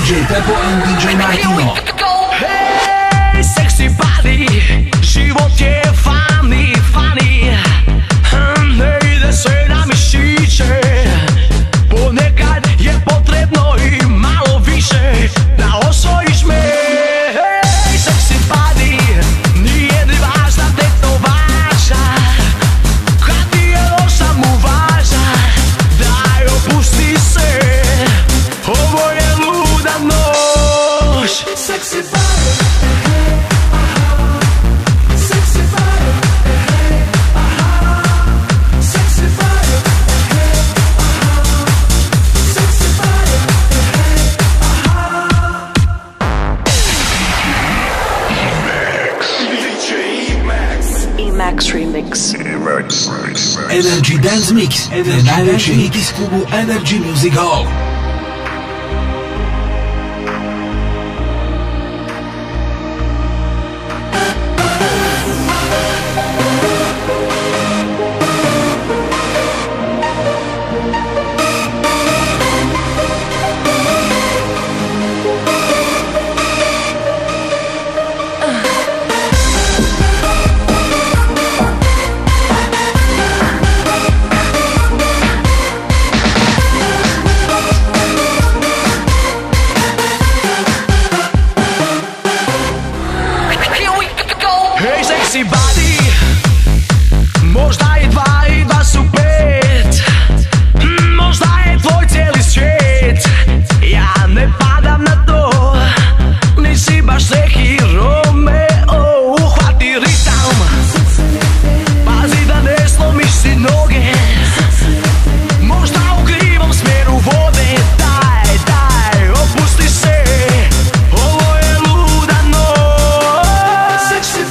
DJ Pepo and DJ Martino. Hey, sexy body, život je funny, funny. Nejde se na mišiće, ponekad je potrebno i malo više da osvojiš me. Hey, sexy body, nije ni važna tetovaža, kad ti je loša mu važa, daj opusti se, ovo je luda noć. Sexy body, sexy body, sexy body, sexy body. Emax Remix. Energy Dance Mix, najveći hit iz klubu Energy Music Hall. Hej, sexy body, možda i dva i dva su pet, možda je tvoj cijeli svijet, ja ne padam na to, nisi baš neki Romeo, uhvati ritam, pazi da ne slomiš si noge, možda u krivom smjeru vode, daj, opusti se, ovo je luda noć. Sexy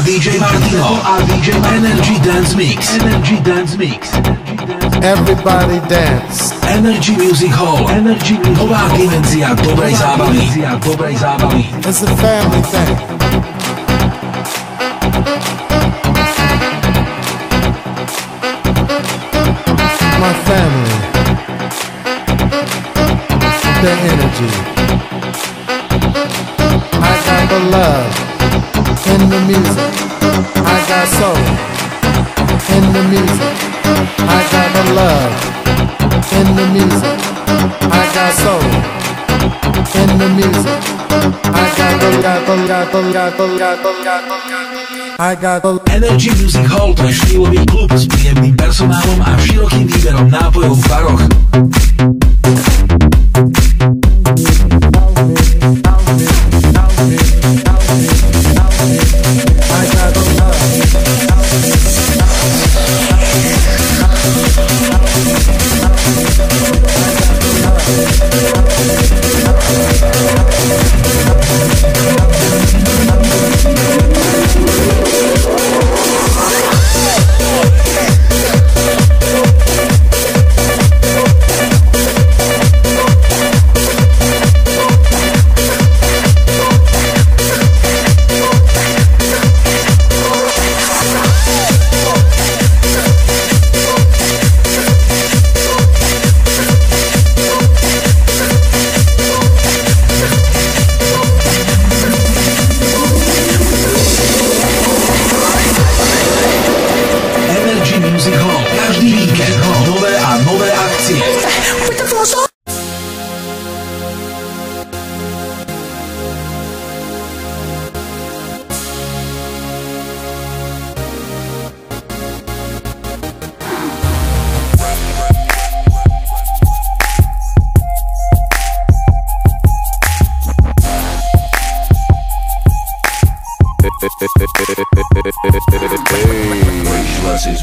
DJ Martino, DJ Energy Dance Mix. Energy Dance Mix. Everybody dance. Energy Music Hall. Energy Music Hall. Nová dimenzia dobrej zábavy. It's a family thing. My family. The energy. I got the love in the music. I got soul in the music. I got the love in the music. I got soul in the music. I got the Energy Music Hall, to je štýlový klub s príjemným personálom a širokým výberom nápojov v baroch.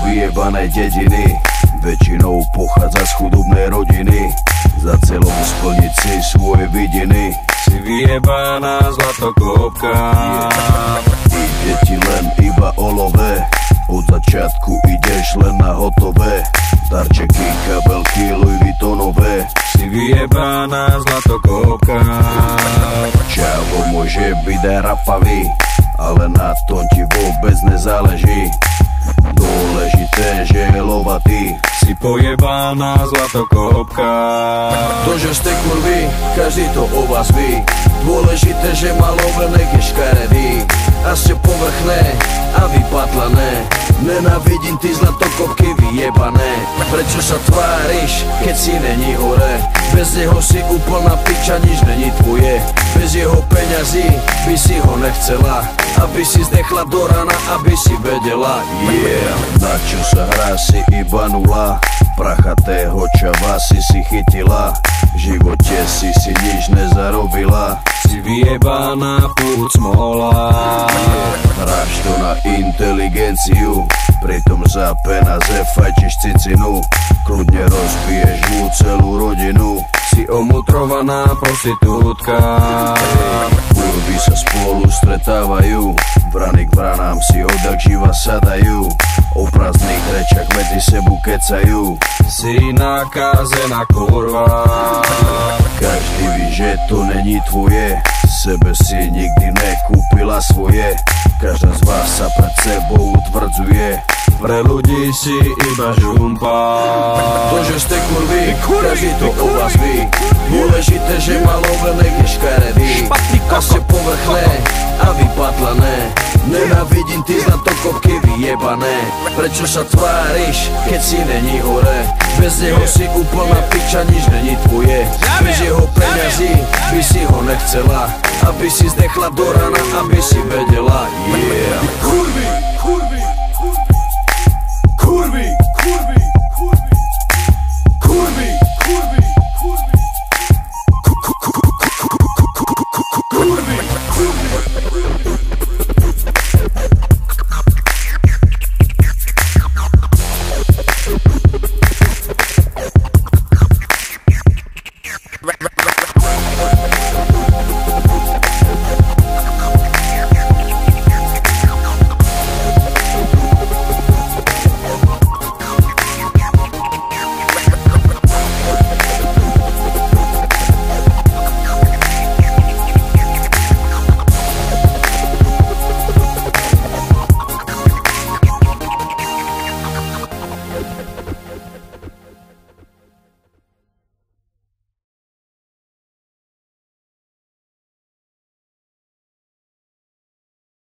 vyjebanej dediny, väčšinou pochádza z chudobnej rodiny. Za celom splniť si svoje vidiny, si vyjebaná zlatokopka. Ide ti len iba o love, od začiatku ideš len na hotové. Darčeky, kabelky, Louis Vuittonové, si vyjebaná zlatokopka. Čavo môže byť aj rapavý, ale na tom ti vôbec nezáleží. Dôležité, že je lovatý, si pojebaná zlatokopka. To, že ste kurvy, každý to o vás ví. Dôležité, že má lovenek je škaredý a ste povrchné a vypatlané. Nenávidím ty zlatokopky vyjebané. Prečo sa tváriš, keď si není hore? Bez neho si úplná piča, nič není tvoje. Bez jeho peňazí by si ho nechcela, aby si zdechla do rana, aby si vedela. Yeah, na čo sa hrá, si iba nula. Prachatého čava si chytila, v živote si nič nezarobila. Si vyjebaná púd smola. Hráš to na inteligenciu, pritom za peniaze fajčiš cicinu. Kľudne rozbiješ mu celú rodinu, si omutrovaná prostitútka. Kurvy sa spolu stretávajú, vrany k vranám si odjak živa sadajú. O prázdnych rečach medzi sebu kecajú, si nakazená kurva. Každý ví, že to není tvoje, sebe si nikdy nekúpila svoje. Každá z vás sa pred sebou utvrdzuje, pre ľudí si iba žumpa. To, že ste kurvy, každý to o vás ví. Dôležité, že má lovenek je škaredý a ste povrchné a vypatlané. Nenávidím ty zlatokopky vyjebané. Prečo sa tváriš, keď si není hore? Bez neho si úplná piča, nič není tvoje. Bez jeho peňazí by si ho nechcela, aby si zdechla do rana, aby si vedela. Yeah. Kurvy, kurvy, kurvy, kurvy.